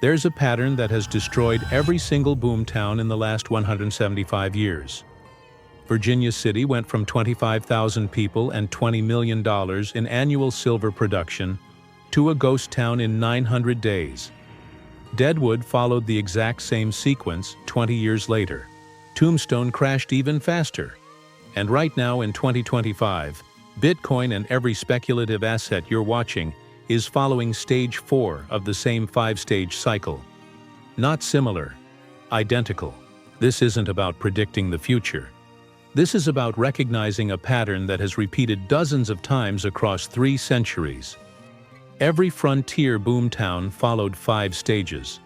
There's a pattern that has destroyed every single boomtown in the last 175 years. Virginia City went from 25,000 people and $20 million in annual silver production to a ghost town in 900 days. Deadwood followed the exact same sequence 20 years later. Tombstone crashed even faster. And right now in 2025, Bitcoin and every speculative asset you're watching is following stage 4 of the same 5-stage cycle. Not similar, identical. This isn't about predicting the future. This is about recognizing a pattern that has repeated dozens of times across 3 centuries. Every frontier boomtown followed 5 stages: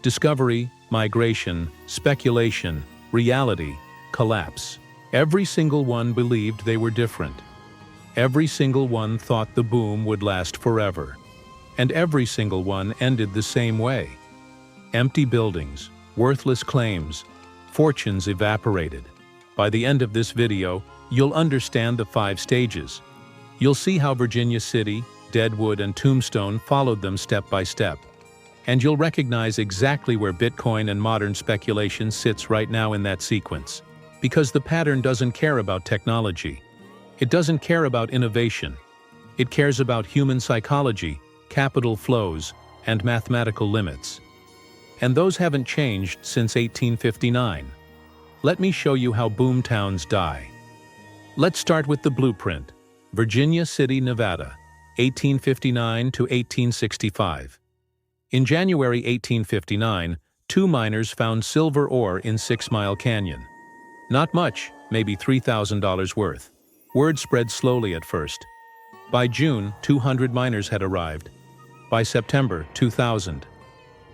discovery, migration, speculation, reality, collapse. Every single one believed they were different. Every single one thought the boom would last forever. And every single one ended the same way. Empty buildings, worthless claims, fortunes evaporated. By the end of this video, you'll understand the 5 stages. You'll see how Virginia City, Deadwood, and Tombstone followed them step by step. And you'll recognize exactly where Bitcoin and modern speculation sits right now in that sequence. Because the pattern doesn't care about technology. It doesn't care about innovation. It cares about human psychology, capital flows, and mathematical limits. And those haven't changed since 1859. Let me show you how boomtowns die. Let's start with the blueprint. Virginia City, Nevada, 1859 to 1865. In January 1859, 2 miners found silver ore in 6 Mile Canyon. Not much, maybe $3,000 worth. Word spread slowly at first. By June, 200 miners had arrived. By September, 2,000.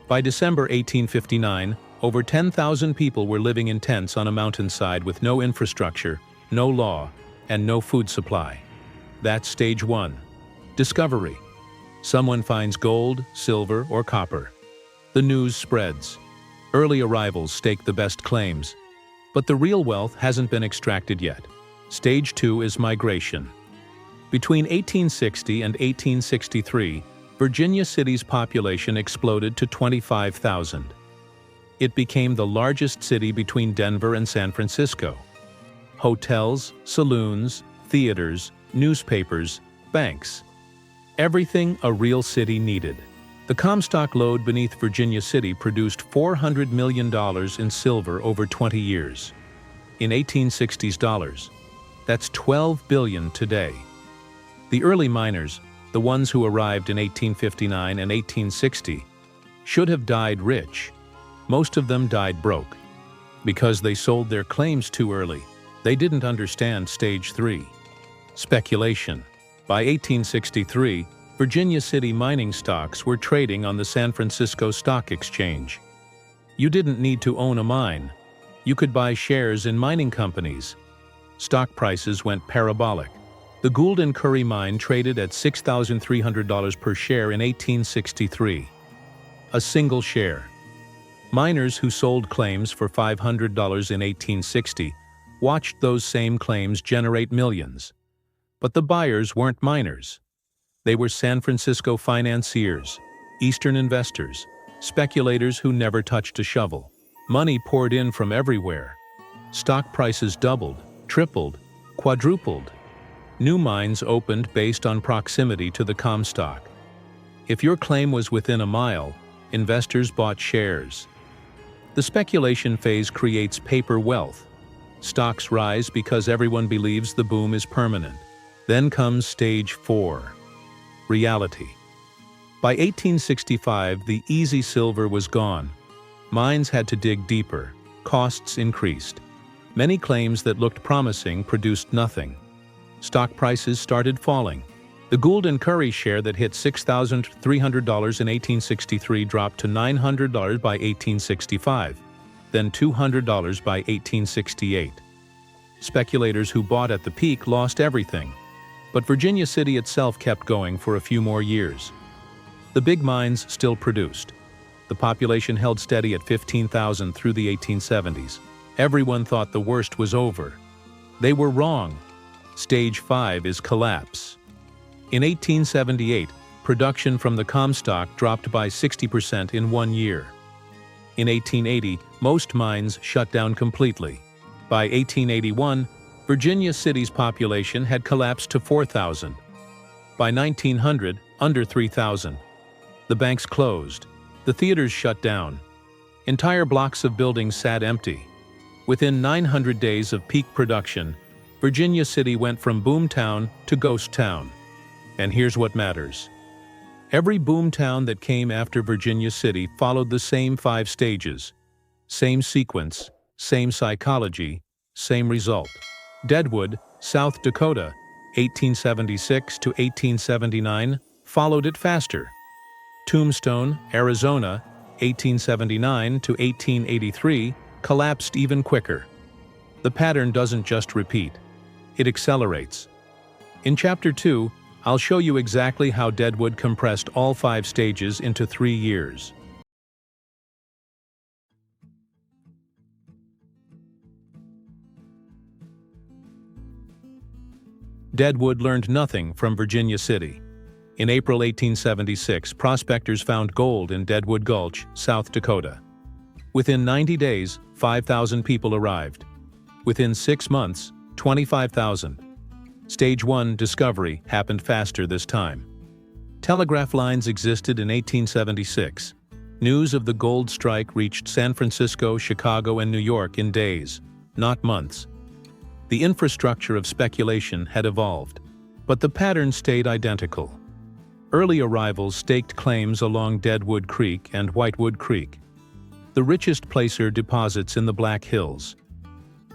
By December 1859, over 10,000 people were living in tents on a mountainside with no infrastructure, no law, and no food supply. That's stage 1. Discovery. Someone finds gold, silver, or copper. The news spreads. Early arrivals stake the best claims. But the real wealth hasn't been extracted yet. Stage 2 is migration. Between 1860 and 1863, Virginia City's population exploded to 25,000. It became the largest city between Denver and San Francisco. Hotels, saloons, theaters, newspapers, banks. Everything a real city needed. The Comstock Lode beneath Virginia City produced $400 million in silver over 20 years. In 1860s dollars. That's $12 billion today. The early miners, the ones who arrived in 1859 and 1860, should have died rich. Most of them died broke. Because they sold their claims too early. They didn't understand stage 3. Speculation. By 1863, Virginia City mining stocks were trading on the San Francisco Stock Exchange. You didn't need to own a mine. You could buy shares in mining companies. Stock prices went parabolic. The Gould and Curry mine traded at $6,300 per share in 1863. A single share. Miners who sold claims for $500 in 1860 watched those same claims generate millions. But the buyers weren't miners. They were San Francisco financiers, Eastern investors, speculators who never touched a shovel. Money poured in from everywhere. Stock prices doubled, tripled, quadrupled. New mines opened based on proximity to the Comstock. If your claim was within a mile, investors bought shares. The speculation phase creates paper wealth. Stocks rise because everyone believes the boom is permanent. Then comes stage 4. Reality. By 1865, the easy silver was gone. Mines had to dig deeper. Costs increased. Many claims that looked promising produced nothing. Stock prices started falling. The Gould and Curry share that hit $6,300 in 1863 dropped to $900 by 1865, then $200 by 1868. Speculators who bought at the peak lost everything. But Virginia City itself kept going for a few more years. The big mines still produced. The population held steady at 15,000 through the 1870s. Everyone thought the worst was over. They were wrong. Stage 5 is collapse. In 1878, production from the Comstock dropped by 60% in 1 year. In 1880, most mines shut down completely. By 1881, Virginia City's population had collapsed to 4,000. By 1900, under 3,000. The banks closed. The theaters shut down. Entire blocks of buildings sat empty. Within 900 days of peak production, Virginia City went from boom town to ghost town. And here's what matters. Every boom town that came after Virginia City followed the same 5 stages. Same sequence, same psychology, same result. Deadwood, South Dakota, 1876 to 1879, followed it faster. Tombstone, Arizona, 1879 to 1883, collapsed even quicker. The pattern doesn't just repeat, it accelerates. In Chapter 2, I'll show you exactly how Deadwood compressed all 5 stages into 3 years. Deadwood learned nothing from Virginia City. In April 1876, prospectors found gold in Deadwood Gulch, South Dakota. Within 90 days, 5,000 people arrived. Within 6 months, 25,000. Stage 1 discovery happened faster this time. Telegraph lines existed in 1876. News of the gold strike reached San Francisco, Chicago, and New York in days, not months. The infrastructure of speculation had evolved, but the pattern stayed identical. Early arrivals staked claims along Deadwood Creek and Whitewood Creek, the richest placer deposits in the Black Hills.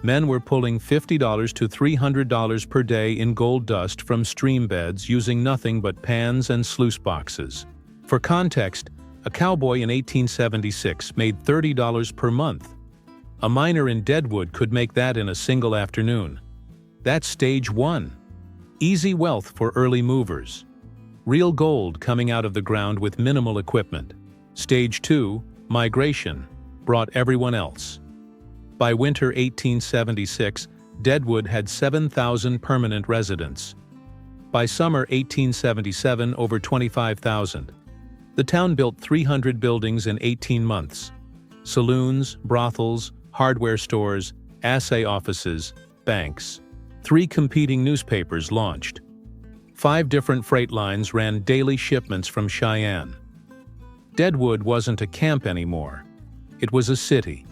Men were pulling $50 to $300 per day in gold dust from stream beds using nothing but pans and sluice boxes. For context, a cowboy in 1876 made $30 per month. A miner in Deadwood could make that in a single afternoon. That's stage 1. Easy wealth for early movers. Real gold coming out of the ground with minimal equipment. Stage 2, migration, brought everyone else. By winter 1876, Deadwood had 7,000 permanent residents. By summer 1877, over 25,000. The town built 300 buildings in 18 months. Saloons, brothels, hardware stores, assay offices, banks. 3 competing newspapers launched. 5 different freight lines ran daily shipments from Cheyenne. Deadwood wasn't a camp anymore. It was a city,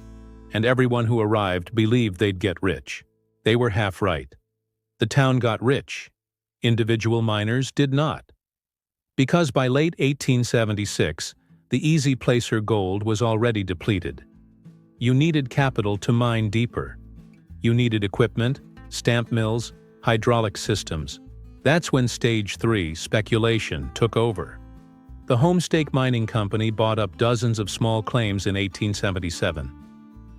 and everyone who arrived believed they'd get rich. They were half right. The town got rich. Individual miners did not. Because by late 1876, the easy placer gold was already depleted. You needed capital to mine deeper. You needed equipment, stamp mills, hydraulic systems. That's when Stage 3, speculation, took over. The Homestake Mining Company bought up dozens of small claims in 1877.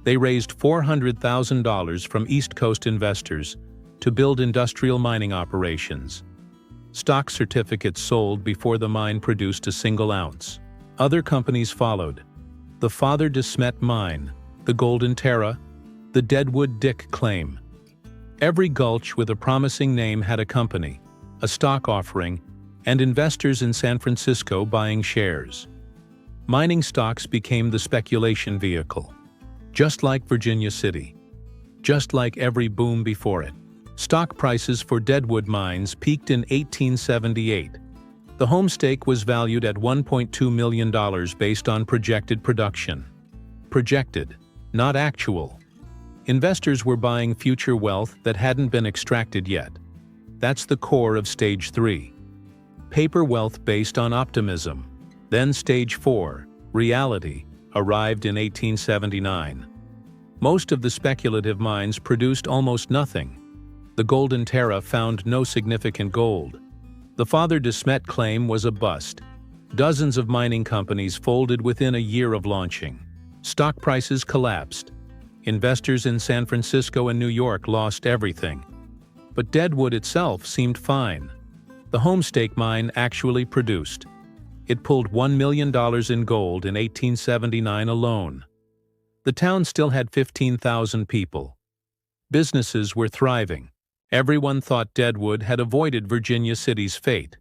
They raised $400,000 from East Coast investors to build industrial mining operations. Stock certificates sold before the mine produced a single ounce. Other companies followed. The Father de Smet Mine, the Golden Terra, the Deadwood Dick Claim. Every gulch with a promising name had a company, a stock offering, and investors in San Francisco buying shares. Mining stocks became the speculation vehicle. Just like Virginia City. Just like every boom before it. Stock prices for Deadwood mines peaked in 1878. The Homestake was valued at $1.2 million based on projected production. Projected, not actual. Investors were buying future wealth that hadn't been extracted yet. That's the core of Stage 3. Paper wealth based on optimism. Then Stage 4, reality, arrived in 1879. Most of the speculative mines produced almost nothing. The Golden Terra found no significant gold. The Father de Smet claim was a bust. Dozens of mining companies folded within a year of launching. Stock prices collapsed. Investors in San Francisco and New York lost everything. But Deadwood itself seemed fine. The Homestake mine actually produced. It pulled $1 million in gold in 1879 alone. The town still had 15,000 people. Businesses were thriving. Everyone thought Deadwood had avoided Virginia City's fate.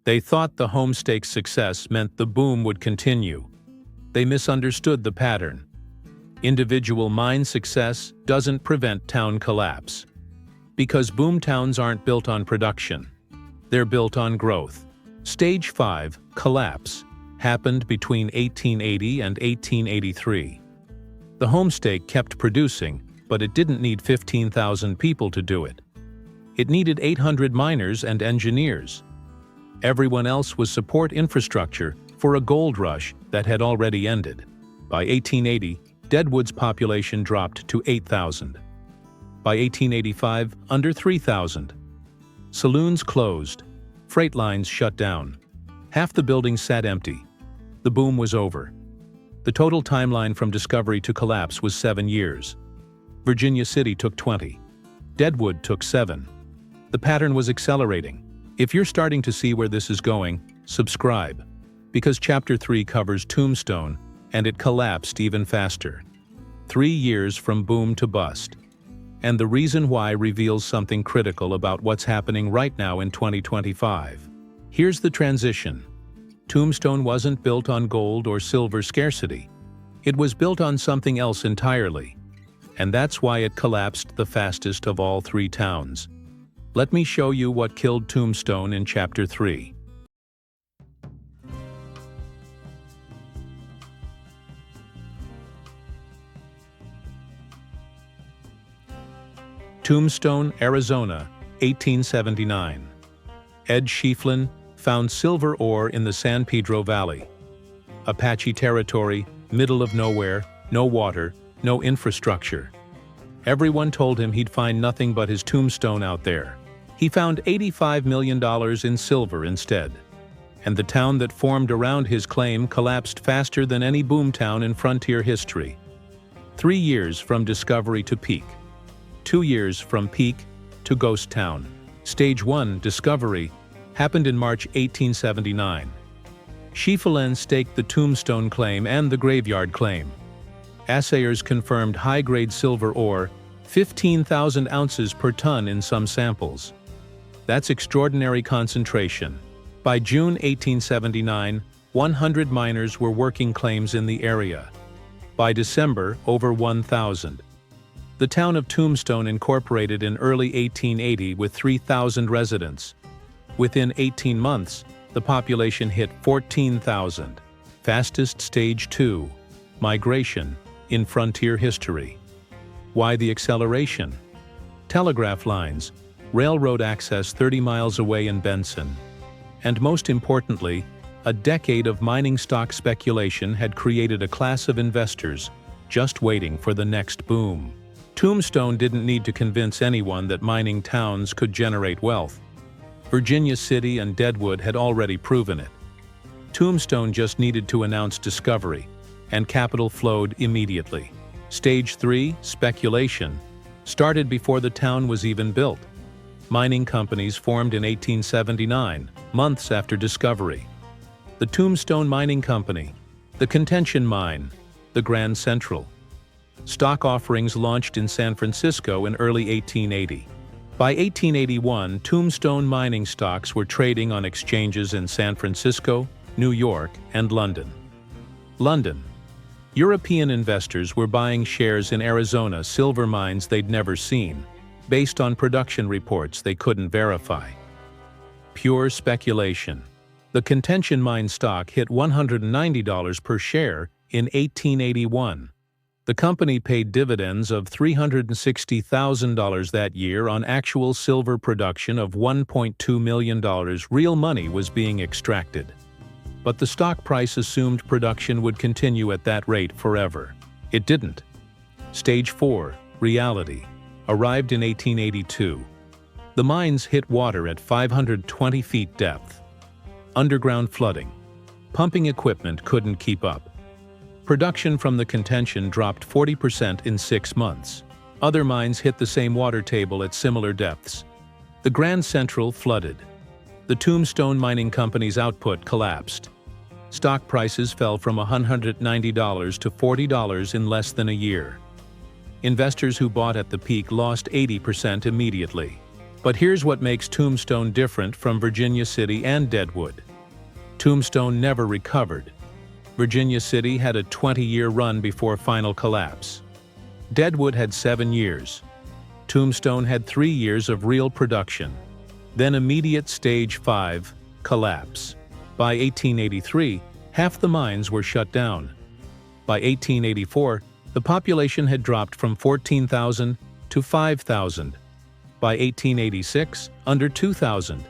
They thought the homestake's success meant the boom would continue. They misunderstood the pattern. Individual mine success doesn't prevent town collapse. Because boom towns aren't built on production. They're built on growth. Stage 5, collapse, happened between 1880 and 1883. The homestake kept producing, but it didn't need 15,000 people to do it. It needed 800 miners and engineers. Everyone else was support infrastructure for a gold rush that had already ended. By 1880, Deadwood's population dropped to 8,000. By 1885, under 3,000. Saloons closed. Freight lines shut down. Half the buildings sat empty. The boom was over. The total timeline from discovery to collapse was 7 years. Virginia City took 20. Deadwood took 7. The pattern was accelerating. If you're starting to see where this is going, subscribe. Because Chapter 3 covers Tombstone, and it collapsed even faster. 3 years from boom to bust. And the reason why reveals something critical about what's happening right now in 2025. Here's the transition. Tombstone wasn't built on gold or silver scarcity. It was built on something else entirely. And that's why it collapsed the fastest of all 3 towns. Let me show you what killed Tombstone in Chapter 3. Tombstone, Arizona, 1879. Ed Schieffelin found silver ore in the San Pedro Valley. Apache territory, middle of nowhere, no water, no infrastructure. Everyone told him he'd find nothing but his tombstone out there. He found $85 million in silver instead. And the town that formed around his claim collapsed faster than any boomtown in frontier history. 3 years from discovery to peak. 2 years from peak to ghost town. Stage 1, discovery, happened in March 1879. Schieffelin staked the Tombstone claim and the Graveyard claim. Assayers confirmed high-grade silver ore, 15,000 ounces per ton in some samples. That's extraordinary concentration. By June 1879, 100 miners were working claims in the area. By December, over 1,000. The town of Tombstone incorporated in early 1880 with 3,000 residents. Within 18 months, the population hit 14,000. Fastest stage 2, migration, in frontier history. Why the acceleration? Telegraph lines, railroad access 30 miles away in Benson. And most importantly, a decade of mining stock speculation had created a class of investors just waiting for the next boom. Tombstone didn't need to convince anyone that mining towns could generate wealth. Virginia City and Deadwood had already proven it. Tombstone just needed to announce discovery, and capital flowed immediately. Stage 3, speculation, started before the town was even built. Mining companies formed in 1879, months after discovery. The Tombstone Mining Company, the Contention Mine, the Grand Central. Stock offerings launched in San Francisco in early 1880. By 1881, Tombstone mining stocks were trading on exchanges in San Francisco, New York, and London. London. European investors were buying shares in Arizona silver mines they'd never seen, based on production reports they couldn't verify. Pure speculation. The Contention Mine stock hit $190 per share in 1881. The company paid dividends of $360,000 that year on actual silver production of $1.2 million. Real money was being extracted. But the stock price assumed production would continue at that rate forever. It didn't. Stage 4, reality, arrived in 1882. The mines hit water at 520 feet depth. Underground flooding. Pumping equipment couldn't keep up. Production from the Contention dropped 40% in 6 months. Other mines hit the same water table at similar depths. The Grand Central flooded. The Tombstone Mining Company's output collapsed. Stock prices fell from $190 to $40 in less than a year. Investors who bought at the peak lost 80% immediately. But here's what makes Tombstone different from Virginia City and Deadwood. Tombstone never recovered. Virginia City had a 20-year run before final collapse. Deadwood had 7 years. Tombstone had 3 years of real production. Then immediate Stage 5 collapse. By 1883, half the mines were shut down. By 1884, the population had dropped from 14,000 to 5,000. By 1886, under 2,000.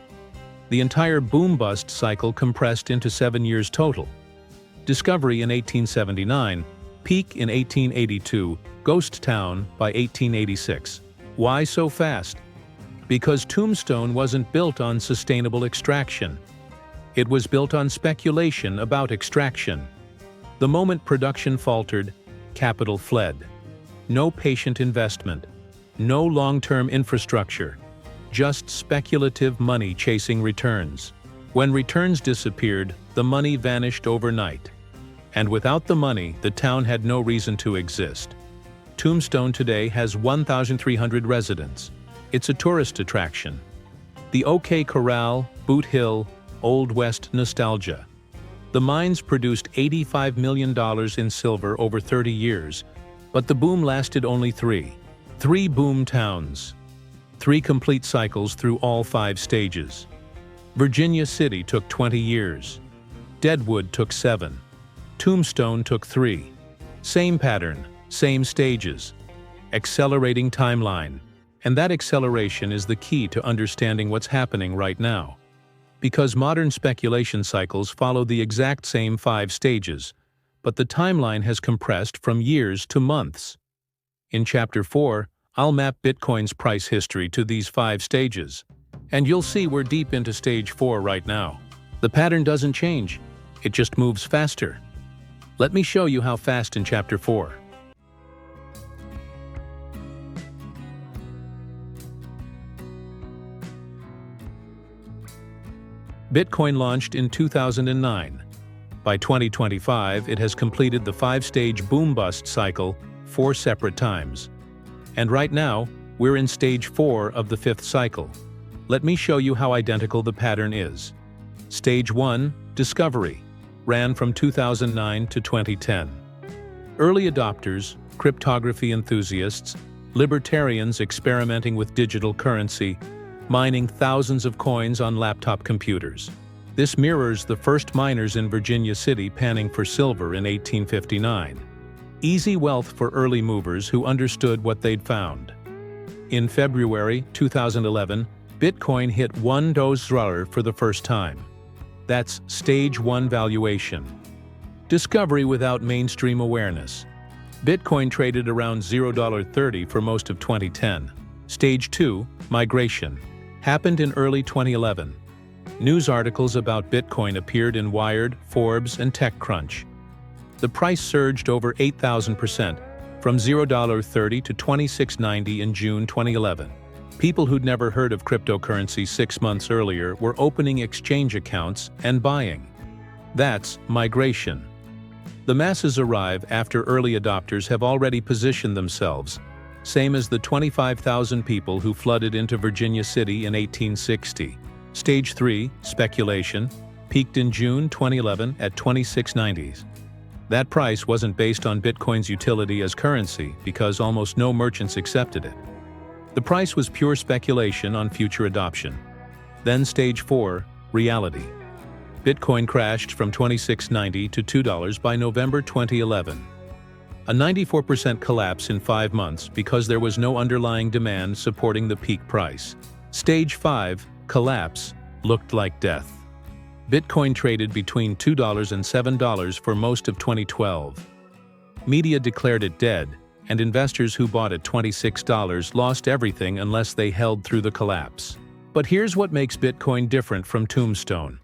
The entire boom-bust cycle compressed into 7 years total. Discovery in 1879, peak in 1882, ghost town by 1886. Why so fast? Because Tombstone wasn't built on sustainable extraction. It was built on speculation about extraction. The moment production faltered, capital fled. No patient investment. No long-term infrastructure. Just speculative money chasing returns. When returns disappeared, the money vanished overnight. And without the money, the town had no reason to exist. Tombstone today has 1,300 residents. It's a tourist attraction. The OK Corral, Boot Hill, Old West nostalgia. The mines produced $85 million in silver over 30 years, but the boom lasted only 3. 3 boom towns. 3 complete cycles through all 5 stages. Virginia City took 20 years. Deadwood took 7. Tombstone took 3. Same pattern, same stages. Accelerating timeline. And that acceleration is the key to understanding what's happening right now. Because modern speculation cycles follow the exact same 5 stages, but the timeline has compressed from years to months. In Chapter 4, I'll map Bitcoin's price history to these 5 stages, and you'll see we're deep into Stage 4 right now. The pattern doesn't change, it just moves faster. Let me show you how fast in Chapter 4. Bitcoin launched in 2009. By 2025, it has completed the 5-stage boom-bust cycle 4 separate times. And right now, we're in Stage 4 of the 5th cycle. Let me show you how identical the pattern is. Stage 1, Discovery, ran from 2009 to 2010. Early adopters, cryptography enthusiasts, libertarians experimenting with digital currency, mining thousands of coins on laptop computers. This mirrors the first miners in Virginia City panning for silver in 1859. Easy wealth for early movers who understood what they'd found. In February 2011, Bitcoin hit $1 for the first time. That's Stage 1 valuation. Discovery without mainstream awareness. Bitcoin traded around $0.30 for most of 2010. Stage 2, migration, happened in early 2011. News articles about Bitcoin appeared in Wired, Forbes, and TechCrunch. The price surged over 8,000%, from $0.30 to $26.90 in June 2011. People who'd never heard of cryptocurrency 6 months earlier were opening exchange accounts and buying. That's migration. The masses arrive after early adopters have already positioned themselves, same as the 25,000 people who flooded into Virginia City in 1860. Stage 3, speculation, peaked in June 2011 at $26.90. That price wasn't based on Bitcoin's utility as currency because almost no merchants accepted it. The price was pure speculation on future adoption. Then Stage 4, reality. Bitcoin crashed from $26.90 to $2 by November 2011. A 94% collapse in 5 months because there was no underlying demand supporting the peak price. Stage 5, collapse, looked like death. Bitcoin traded between $2 and $7 for most of 2012. Media declared it dead, and investors who bought at $26 lost everything unless they held through the collapse. But here's what makes Bitcoin different from Tombstone.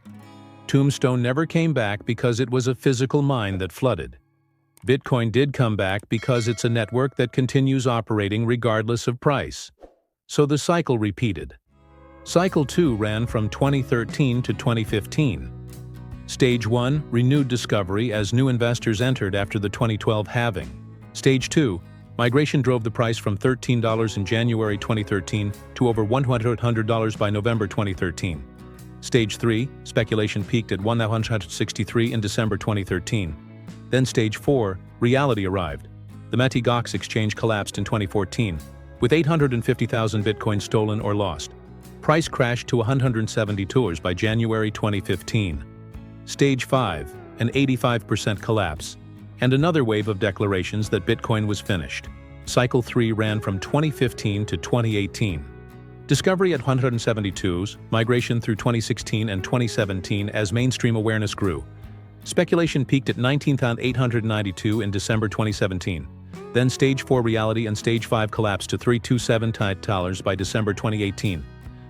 Tombstone never came back because it was a physical mine that flooded. Bitcoin did come back because it's a network that continues operating regardless of price. So the cycle repeated. Cycle 2 ran from 2013 to 2015. Stage 1, renewed discovery as new investors entered after the 2012 halving. Stage 2, Migration drove the price from $13 in January 2013 to over $100 by November 2013. Stage 3, speculation peaked at $163 in December 2013. Then Stage 4, reality arrived. The Mt. Gox exchange collapsed in 2014, with 850,000 Bitcoin stolen or lost. Price crashed to $172 by January 2015. Stage 5, an 85% collapse, and another wave of declarations that Bitcoin was finished. Cycle 3 ran from 2015 to 2018. Discovery at 172s, migration through 2016 and 2017 as mainstream awareness grew. Speculation peaked at 19,892 in December 2017. Then Stage 4 reality and Stage 5 collapsed to $327 by December 2018.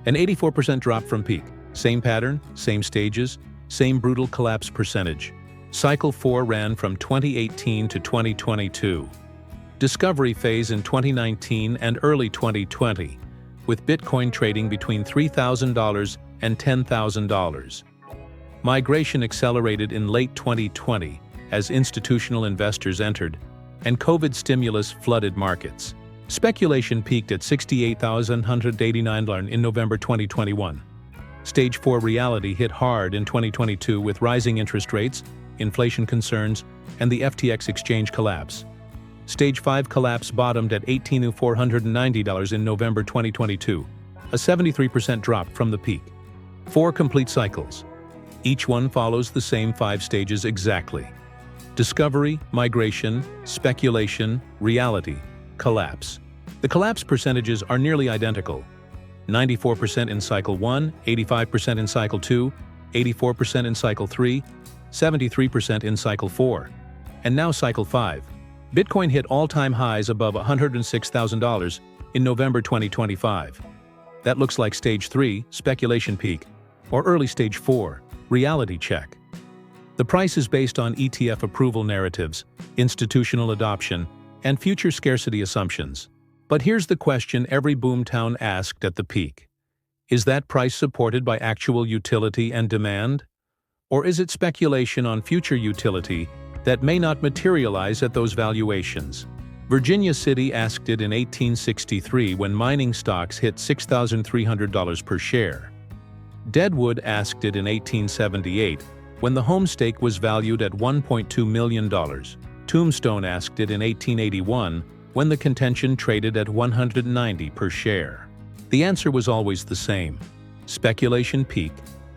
An 84% drop from peak. Same pattern, same stages, same brutal collapse percentage. Cycle 4 ran from 2018 to 2022. Discovery phase in 2019 and early 2020, with Bitcoin trading between $3,000 and $10,000. Migration accelerated in late 2020 as institutional investors entered, and COVID stimulus flooded markets. Speculation peaked at $68,189 in November 2021. Stage 4 reality hit hard in 2022 with rising interest rates, inflation concerns, and the FTX exchange collapse. Stage 5 collapse bottomed at $18,490 in November 2022, a 73% drop from the peak. 4 complete cycles. Each one follows the same 5 stages exactly. Discovery, migration, speculation, reality, collapse. The collapse percentages are nearly identical. 94% in Cycle 1, 85% in Cycle 2, 84% in Cycle 3, 73% in Cycle 4. And now Cycle 5. Bitcoin hit all-time highs above $106,000 in November 2025. That looks like Stage 3, speculation peak, or early Stage 4, reality check. The price is based on ETF approval narratives, institutional adoption, and future scarcity assumptions. But here's the question every boomtown asked at the peak. Is that price supported by actual utility and demand? Or is it speculation on future utility that may not materialize at those valuations? Virginia City asked it in 1863 when mining stocks hit $6,300 per share. Deadwood asked it in 1878 when the home stake was valued at $1.2 million. Tombstone asked it in 1881 when the contention traded at $190 per share. The answer was always the same: speculation peak,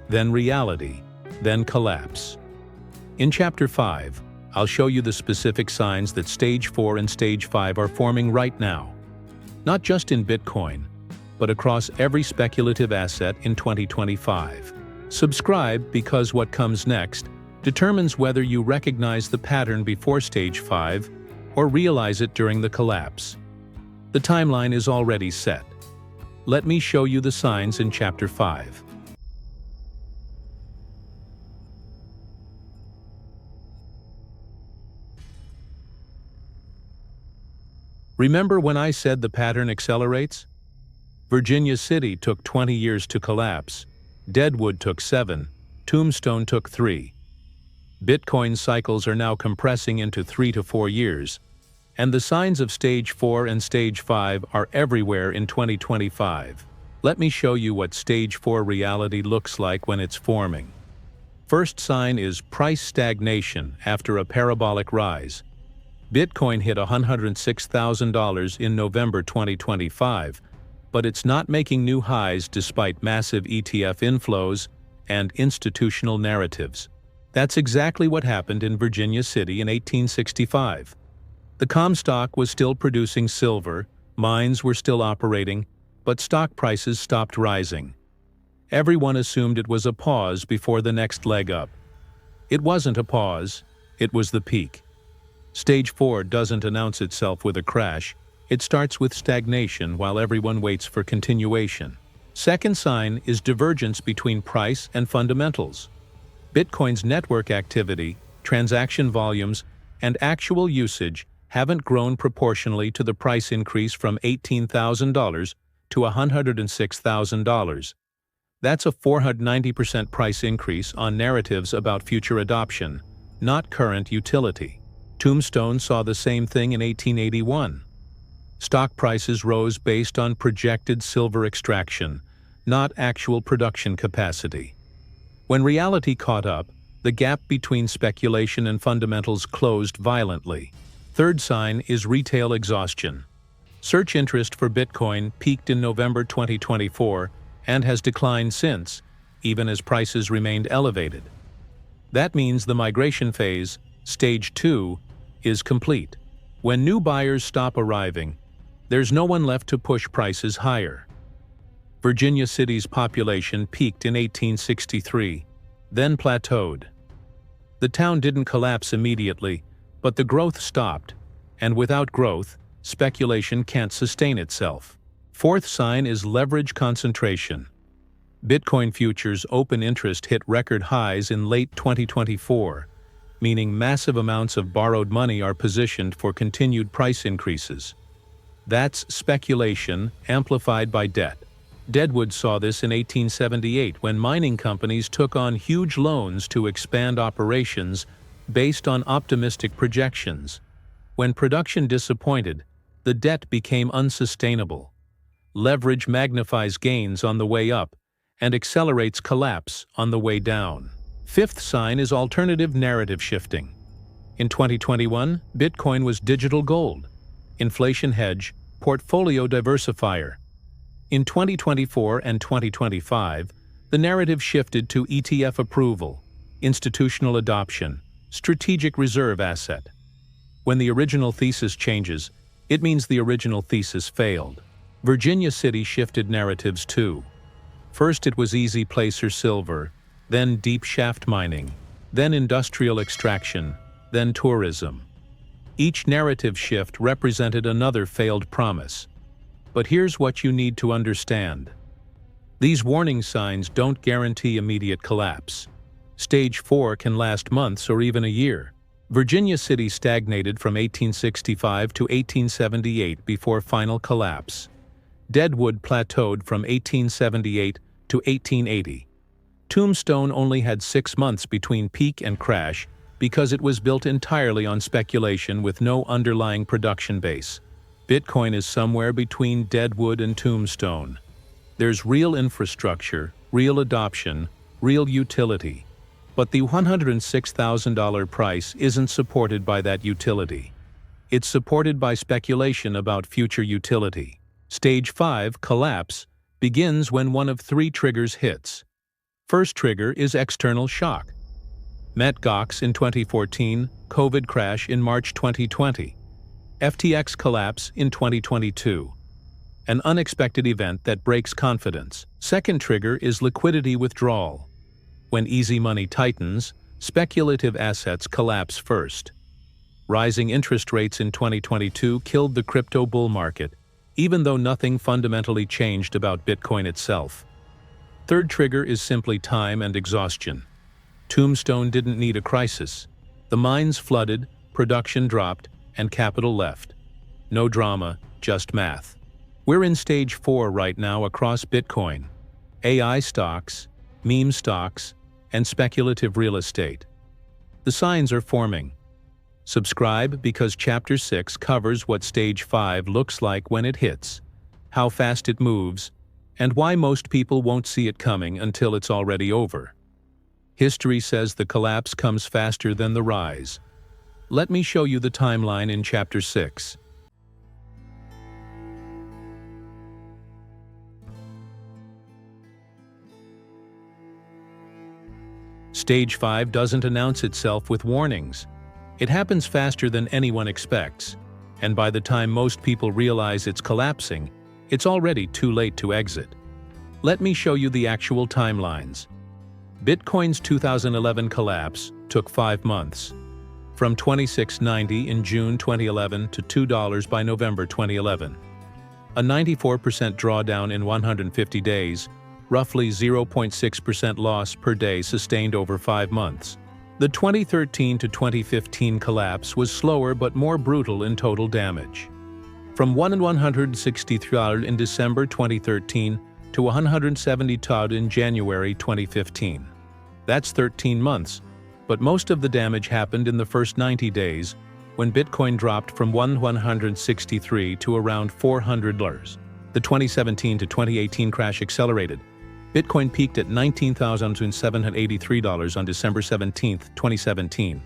then reality, then collapse. In Chapter 5, I'll show you the specific signs that Stage 4 and Stage 5 are forming right now. Not just in Bitcoin, but across every speculative asset in 2025. Subscribe because what comes next determines whether you recognize the pattern before Stage 5 or realize it during the collapse. The timeline is already set. Let me show you the signs in Chapter 5. Remember when I said the pattern accelerates? Virginia City took 20 years to collapse. Deadwood took 7. Tombstone took 3. Bitcoin cycles are now compressing into 3 to 4 years, and the signs of Stage 4 and Stage 5 are everywhere in 2025. Let me show you what Stage 4 reality looks like when it's forming. First sign is price stagnation after a parabolic rise. Bitcoin hit $106,000 in November 2025, but it's not making new highs despite massive ETF inflows and institutional narratives. That's exactly what happened in Virginia City in 1865. The Comstock was still producing silver, mines were still operating, but stock prices stopped rising. Everyone assumed it was a pause before the next leg up. It wasn't a pause, it was the peak. Stage 4 doesn't announce itself with a crash, it starts with stagnation while everyone waits for continuation. Second sign is divergence between price and fundamentals. Bitcoin's network activity, transaction volumes, and actual usage haven't grown proportionally to the price increase from $18,000 to $106,000. That's a 490% price increase on narratives about future adoption, not current utility. Tombstone saw the same thing in 1881. Stock prices rose based on projected silver extraction, not actual production capacity. When reality caught up, the gap between speculation and fundamentals closed violently. Third sign is retail exhaustion. Search interest for Bitcoin peaked in November 2024 and has declined since, even as prices remained elevated. That means the migration phase, stage 2, is complete. When new buyers stop arriving, there's no one left to push prices higher. Virginia City's population peaked in 1863, then plateaued. The town didn't collapse immediately, but the growth stopped, and without growth, speculation can't sustain itself. Fourth sign is leverage concentration. Bitcoin futures open interest hit record highs in late 2024, meaning massive amounts of borrowed money are positioned for continued price increases. That's speculation amplified by debt. Deadwood saw this in 1878 when mining companies took on huge loans to expand operations based on optimistic projections. When production disappointed, the debt became unsustainable. Leverage magnifies gains on the way up and accelerates collapse on the way down. Fifth sign is alternative narrative shifting. In 2021, Bitcoin was digital gold, inflation hedge, portfolio diversifier. In 2024 and 2025, the narrative shifted to ETF approval, institutional adoption, strategic reserve asset. When the original thesis changes, it means the original thesis failed. Virginia City shifted narratives too. First it was easy placer silver, then deep shaft mining, then industrial extraction, then tourism. Each narrative shift represented another failed promise. But here's what you need to understand. These warning signs don't guarantee immediate collapse. Stage 4 can last months or even a year. Virginia City stagnated from 1865 to 1878 before final collapse. Deadwood plateaued from 1878 to 1880. Tombstone only had 6 months between peak and crash because it was built entirely on speculation with no underlying production base. Bitcoin is somewhere between Deadwood and Tombstone. There's real infrastructure, real adoption, real utility. But the $106,000 price isn't supported by that utility. It's supported by speculation about future utility. Stage 5, collapse, begins when one of 3 triggers hits. First trigger is external shock. Mt. Gox in 2014, COVID crash in March 2020. FTX collapse in 2022. An unexpected event that breaks confidence. Second trigger is liquidity withdrawal. When easy money tightens, speculative assets collapse first. Rising interest rates in 2022 killed the crypto bull market, even though nothing fundamentally changed about Bitcoin itself. Third trigger is simply time and exhaustion. Tombstone didn't need a crisis. The mines flooded, production dropped, and capital left. No drama, just math. We're in stage 4 right now across Bitcoin. AI stocks, meme stocks, and speculative real estate. The signs are forming. Subscribe because Chapter 6 covers what Stage 5 looks like when it hits, how fast it moves, and why most people won't see it coming until it's already over. History says the collapse comes faster than the rise. Let me show you the timeline in Chapter 6. Stage 5 doesn't announce itself with warnings. It happens faster than anyone expects, and by the time most people realize it's collapsing, it's already too late to exit. Let me show you the actual timelines. Bitcoin's 2011 collapse took 5 months, from $26.90 in June 2011 to $2 by November 2011. A 94% drawdown in 150 days, roughly 0.6% loss per day sustained over 5 months. The 2013 to 2015 collapse was slower but more brutal in total damage. From $163 in December 2013 to $170 in January 2015. That's 13 months, but most of the damage happened in the first 90 days, when Bitcoin dropped from $163 to around $400. The 2017 to 2018 crash accelerated. Bitcoin peaked at $19,783 on December 17, 2017.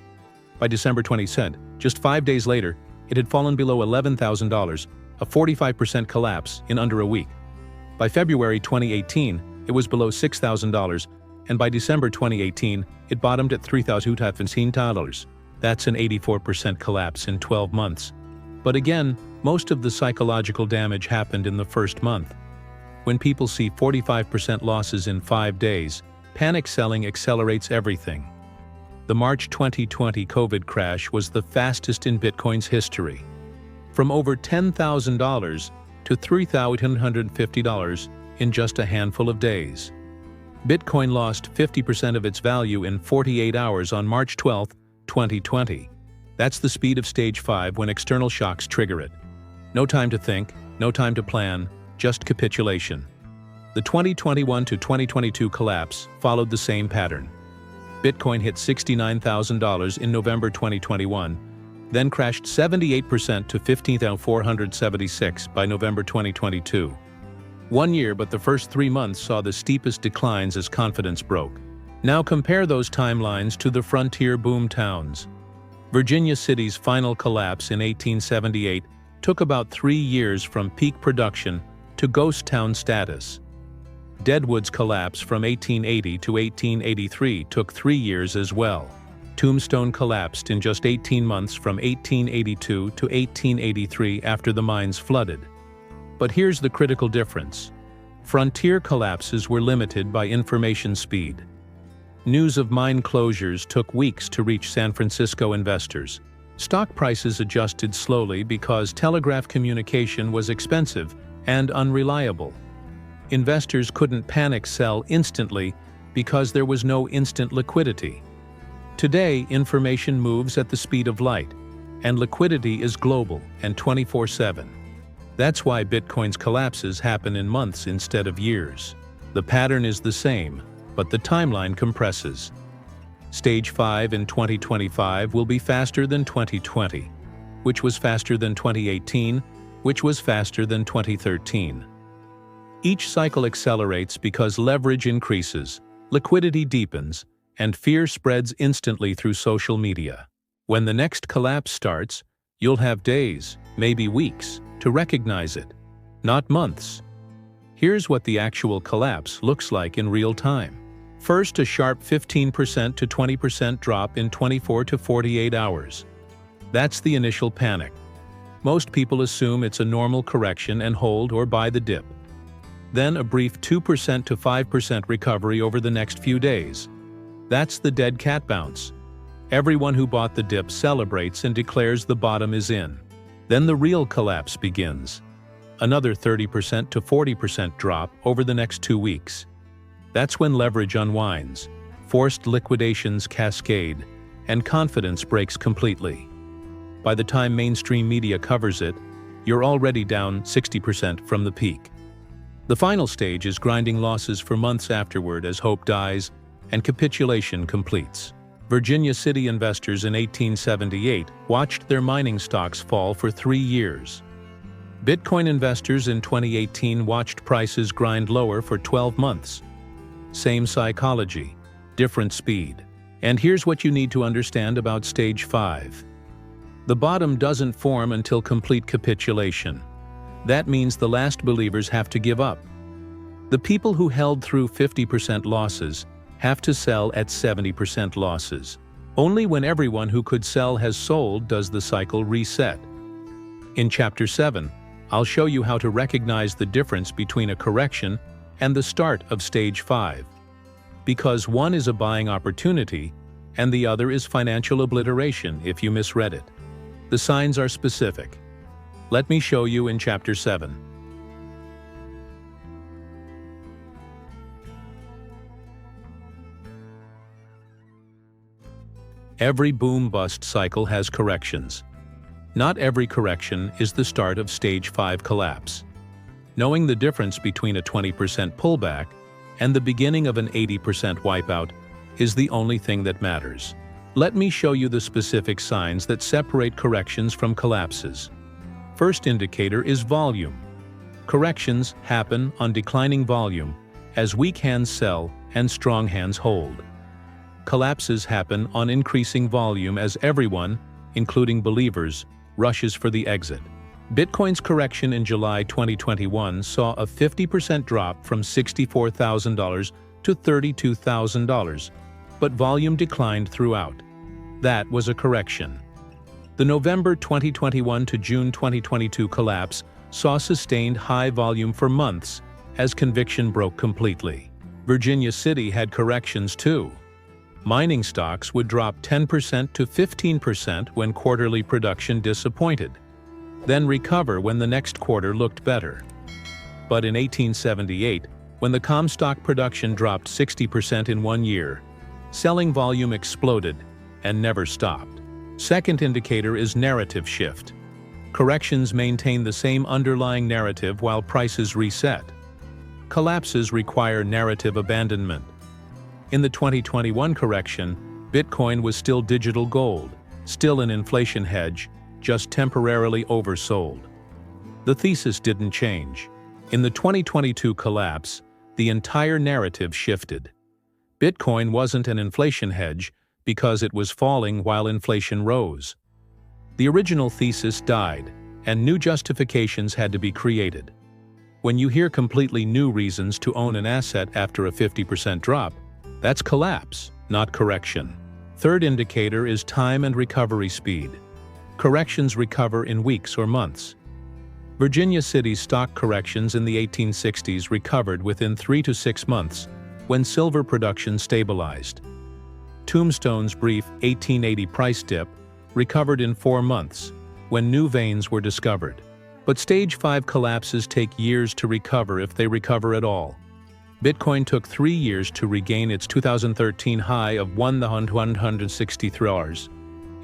By December 2020, just 5 days later, it had fallen below $11,000, a 45% collapse in under a week. By February 2018, it was below $6,000, and by December 2018, it bottomed at $3,215. That's an 84% collapse in 12 months. But again, most of the psychological damage happened in the first month. When people see 45% losses in 5 days, panic selling accelerates everything. The March 2020 COVID crash was the fastest in Bitcoin's history. From over $10,000 to $3,150 in just a handful of days. Bitcoin lost 50% of its value in 48 hours on March 12, 2020. That's the speed of Stage 5 when external shocks trigger it. No time to think, no time to plan, just capitulation. The 2021 to 2022 collapse followed the same pattern. Bitcoin hit $69,000 in November 2021, then crashed 78% to $15,476 by November 2022. 1 year, but the first 3 months saw the steepest declines as confidence broke. Now compare those timelines to the frontier boom towns. Virginia City's final collapse in 1878 took about 3 years from peak production to ghost town status. Deadwood's collapse from 1880 to 1883 took 3 years as well. Tombstone collapsed in just 18 months from 1882 to 1883 after the mines flooded. But here's the critical difference. Frontier collapses were limited by information speed. News of mine closures took weeks to reach San Francisco investors. Stock prices adjusted slowly because telegraph communication was expensive and unreliable. Investors couldn't panic sell instantly because there was no instant liquidity. Today, information moves at the speed of light, and liquidity is global and 24/7. That's why Bitcoin's collapses happen in months instead of years. The pattern is the same, but the timeline compresses. Stage 5 in 2025 will be faster than 2020, which was faster than 2018, which was faster than 2013. Each cycle accelerates because leverage increases, liquidity deepens, and fear spreads instantly through social media. When the next collapse starts, you'll have days, maybe weeks, to recognize it, not months. Here's what the actual collapse looks like in real time. First, a sharp 15% to 20% drop in 24 to 48 hours. That's the initial panic. Most people assume it's a normal correction and hold or buy the dip. Then a brief 2% to 5% recovery over the next few days. That's the dead cat bounce. Everyone who bought the dip celebrates and declares the bottom is in. Then the real collapse begins. Another 30% to 40% drop over the next 2 weeks. That's when leverage unwinds, forced liquidations cascade, and confidence breaks completely. By the time mainstream media covers it, you're already down 60% from the peak. The final stage is grinding losses for months afterward as hope dies and capitulation completes. Virginia City investors in 1878 watched their mining stocks fall for 3 years. Bitcoin investors in 2018 watched prices grind lower for 12 months. Same psychology, different speed. And here's what you need to understand about Stage 5. The bottom doesn't form until complete capitulation. That means the last believers have to give up. The people who held through 50% losses have to sell at 70% losses. Only when everyone who could sell has sold does the cycle reset. In Chapter 7, I'll show you how to recognize the difference between a correction and the start of Stage 5. Because one is a buying opportunity, and the other is financial obliteration if you misread it. The signs are specific. Let me show you in Chapter 7. Every boom-bust cycle has corrections. Not every correction is the start of Stage 5 collapse. Knowing the difference between a 20% pullback and the beginning of an 80% wipeout is the only thing that matters. Let me show you the specific signs that separate corrections from collapses. First indicator is volume. Corrections happen on declining volume as weak hands sell and strong hands hold. Collapses happen on increasing volume as everyone, including believers, rushes for the exit. Bitcoin's correction in July 2021 saw a 50% drop from $64,000 to $32,000, but volume declined throughout. That was a correction. The November 2021 to June 2022 collapse saw sustained high volume for months as conviction broke completely. Virginia City had corrections too. Mining stocks would drop 10% to 15% when quarterly production disappointed, then recover when the next quarter looked better. But in 1878, when the Comstock production dropped 60% in 1 year, selling volume exploded and never stopped. Second indicator is narrative shift. Corrections maintain the same underlying narrative while prices reset. Collapses require narrative abandonment. In the 2021 correction, Bitcoin was still digital gold, still an inflation hedge, just temporarily oversold. The thesis didn't change. In the 2022 collapse, the entire narrative shifted. Bitcoin wasn't an inflation hedge because it was falling while inflation rose. The original thesis died, and new justifications had to be created. When you hear completely new reasons to own an asset after a 50% drop, that's collapse, not correction. Third indicator is time and recovery speed. Corrections recover in weeks or months. Virginia City's stock corrections in the 1860s recovered within 3 to 6 months when silver production stabilized. Tombstone's brief 1880 price dip recovered in 4 months when new veins were discovered. But Stage 5 collapses take years to recover if they recover at all. Bitcoin took 3 years to regain its 2013 high of $1,163.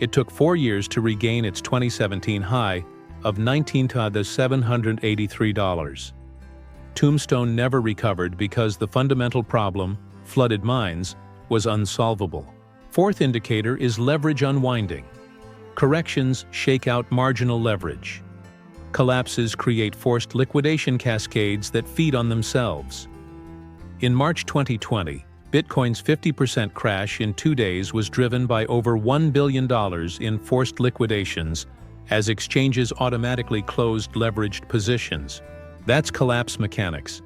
It took 4 years to regain its 2017 high of $19,783. Tombstone never recovered because the fundamental problem, flooded mines, was unsolvable. Fourth indicator is leverage unwinding. Corrections shake out marginal leverage. Collapses create forced liquidation cascades that feed on themselves. In March 2020, Bitcoin's 50% crash in 2 days was driven by over $1 billion in forced liquidations as exchanges automatically closed leveraged positions. That's collapse mechanics.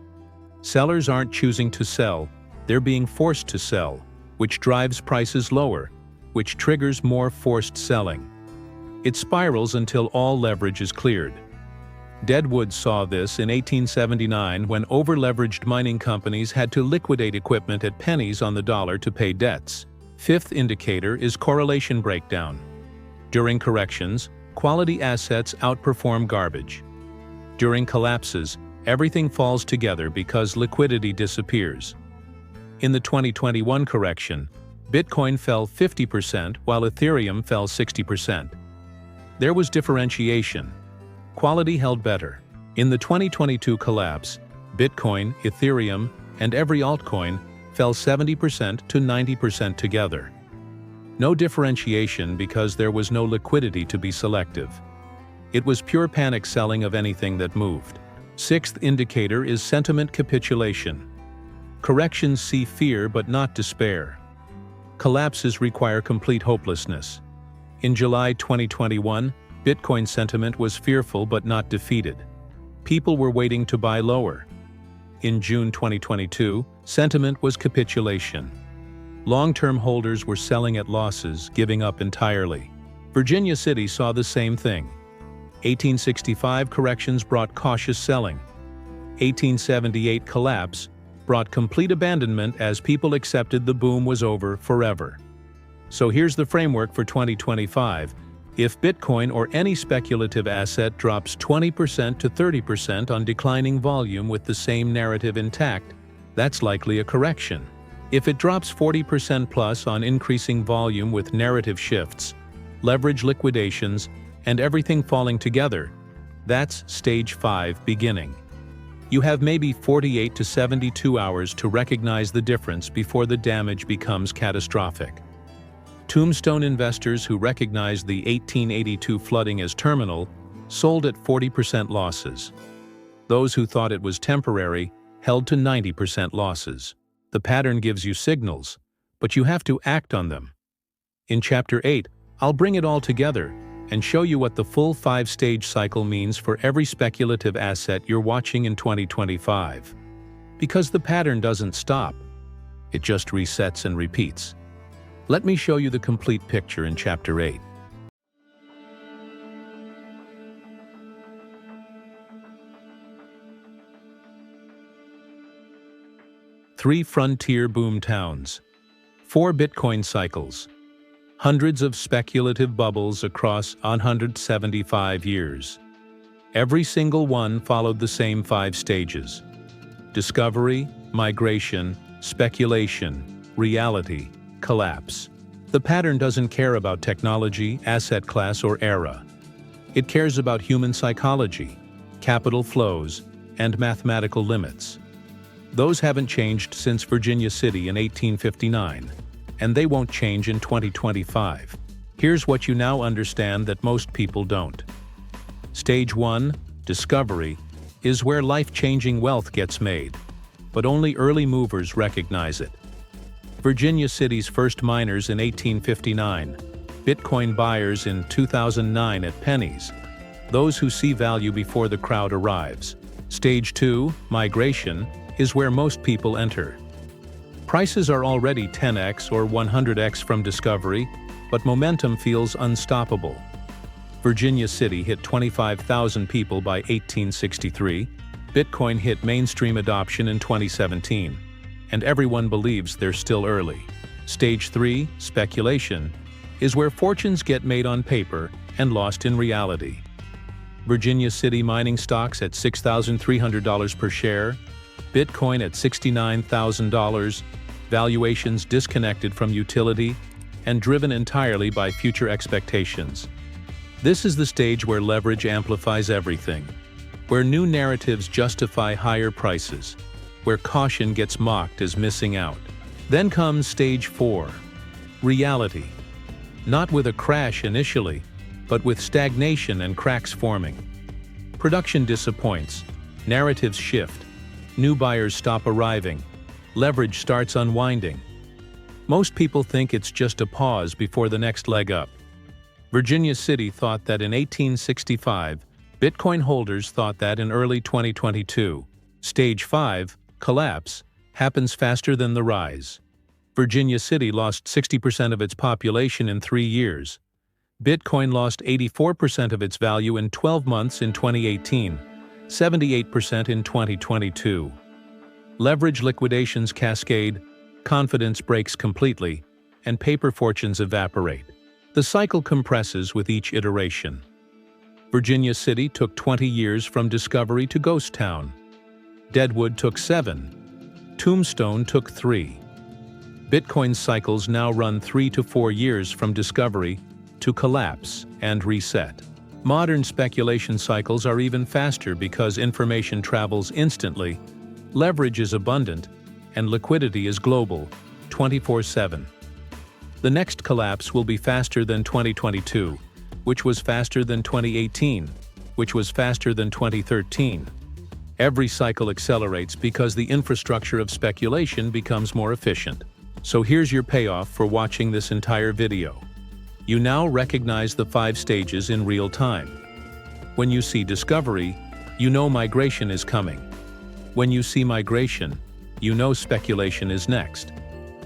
Sellers aren't choosing to sell, they're being forced to sell, which drives prices lower, which triggers more forced selling. It spirals until all leverage is cleared. Deadwood saw this in 1879 when over-leveraged mining companies had to liquidate equipment at pennies on the dollar to pay debts. Fifth indicator is correlation breakdown. During corrections, quality assets outperform garbage. During collapses, everything falls together because liquidity disappears. In the 2021 correction, Bitcoin fell 50% while Ethereum fell 60%. There was differentiation. Quality held better. In the 2022 collapse, Bitcoin, Ethereum, and every altcoin fell 70% to 90% together. No differentiation because there was no liquidity to be selective. It was pure panic selling of anything that moved. Sixth indicator is sentiment capitulation. Corrections see fear but not despair. Collapses require complete hopelessness. In July 2021, Bitcoin sentiment was fearful but not defeated. People were waiting to buy lower. In June 2022, sentiment was capitulation. Long-term holders were selling at losses, giving up entirely. Virginia City saw the same thing. 1865 corrections brought cautious selling. 1878 collapse brought complete abandonment as people accepted the boom was over forever. So here's the framework for 2025. If Bitcoin or any speculative asset drops 20% to 30% on declining volume with the same narrative intact, that's likely a correction. If it drops 40% plus on increasing volume with narrative shifts, leverage liquidations, and everything falling together, that's Stage 5 beginning. You have maybe 48 to 72 hours to recognize the difference before the damage becomes catastrophic. Tombstone investors who recognized the 1882 flooding as terminal sold at 40% losses. Those who thought it was temporary held to 90% losses. The pattern gives you signals, but you have to act on them. In Chapter 8, I'll bring it all together and show you what the full 5-stage cycle means for every speculative asset you're watching in 2025. Because the pattern doesn't stop, it just resets and repeats. Let me show you the complete picture in Chapter 8. Three frontier boom towns, 4 Bitcoin cycles, hundreds of speculative bubbles across 175 years. Every single one followed the same 5 stages: discovery, migration, speculation, reality, collapse. The pattern doesn't care about technology, asset class, or era. It cares about human psychology, capital flows, and mathematical limits. Those haven't changed since Virginia City in 1859, and they won't change in 2025. Here's what you now understand that most people don't. Stage 1, discovery, is where life-changing wealth gets made, but only early movers recognize it. Virginia City's first miners in 1859, Bitcoin buyers in 2009 at pennies, those who see value before the crowd arrives. Stage 2, migration, is where most people enter. Prices are already 10x or 100x from discovery, but momentum feels unstoppable. Virginia City hit 25,000 people by 1863, Bitcoin hit mainstream adoption in 2017, and everyone believes they're still early. Stage 3, speculation, is where fortunes get made on paper and lost in reality. Virginia City mining stocks at $6,300 per share, Bitcoin at $69,000, valuations disconnected from utility and driven entirely by future expectations. This is the stage where leverage amplifies everything, where new narratives justify higher prices, where caution gets mocked as missing out. Then comes Stage 4, reality. Not with a crash initially, but with stagnation and cracks forming. Production disappoints, narratives shift, new buyers stop arriving, leverage starts unwinding. Most people think it's just a pause before the next leg up. Virginia City thought that in 1865, Bitcoin holders thought that in early 2022. Stage 5, collapse, happens faster than the rise. Virginia City lost 60% of its population in 3 years. Bitcoin lost 84% of its value in 12 months in 2018, 78% in 2022. Leverage liquidations cascade, confidence breaks completely, and paper fortunes evaporate. The cycle compresses with each iteration. Virginia City took 20 years from discovery to ghost town. Deadwood took 7. Tombstone took 3. Bitcoin cycles now run 3 to 4 years from discovery to collapse and reset. Modern speculation cycles are even faster because information travels instantly, leverage is abundant, and liquidity is global, 24/7. The next collapse will be faster than 2022, which was faster than 2018, which was faster than 2013. Every cycle accelerates because the infrastructure of speculation becomes more efficient. So here's your payoff for watching this entire video. You now recognize the 5 stages in real time. When you see discovery, you know migration is coming. When you see migration, you know speculation is next.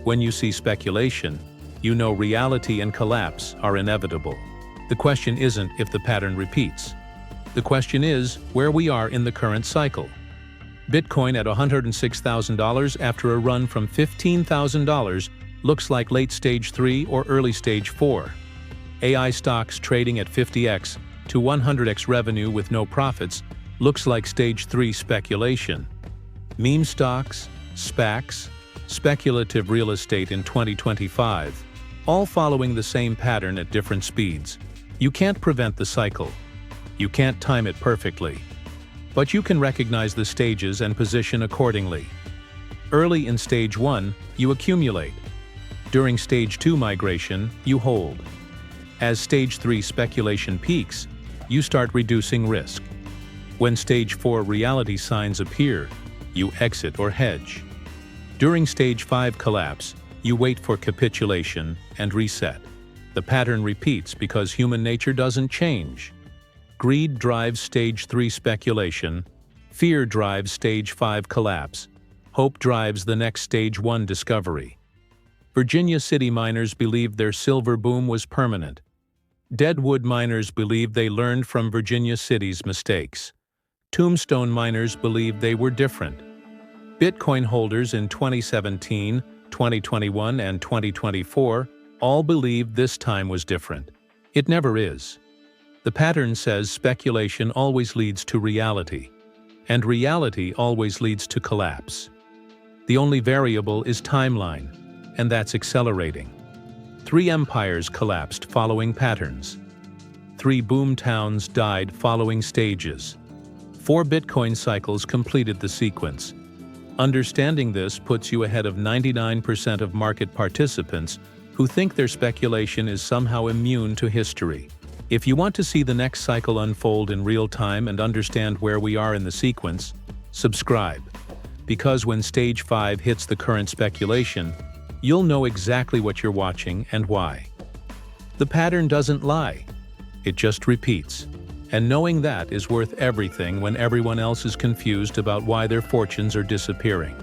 When you see speculation, you know reality and collapse are inevitable. The question isn't if the pattern repeats. The question is where we are in the current cycle. Bitcoin at $106,000 after a run from $15,000 looks like late stage 3 or early stage 4. AI stocks trading at 50x to 100x revenue with no profits looks like stage 3 speculation. Meme stocks, SPACs, speculative real estate in 2025, all following the same pattern at different speeds. You can't prevent the cycle. You can't time it perfectly. But you can recognize the stages and position accordingly. Early in stage 1, you accumulate. During Stage 2 migration, you hold. As Stage 3 speculation peaks, you start reducing risk. When Stage 4 reality signs appear, you exit or hedge. During Stage 5 collapse, you wait for capitulation and reset. The pattern repeats because human nature doesn't change. Greed drives Stage 3 speculation, fear drives Stage 5 collapse, hope drives the next Stage 1 discovery. Virginia City miners believed their silver boom was permanent. Deadwood miners believed they learned from Virginia City's mistakes. Tombstone miners believed they were different. Bitcoin holders in 2017, 2021, and 2024 all believed this time was different. It never is. The pattern says speculation always leads to reality, and reality always leads to collapse. The only variable is timeline, and that's accelerating. 3 empires collapsed following patterns. 3 boom towns died following stages. 4 Bitcoin cycles completed the sequence. Understanding this puts you ahead of 99% of market participants who think their speculation is somehow immune to history. If you want to see the next cycle unfold in real time and understand where we are in the sequence, subscribe. Because when Stage 5 hits the current speculation, you'll know exactly what you're watching and why. The pattern doesn't lie. It just repeats. And knowing that is worth everything when everyone else is confused about why their fortunes are disappearing.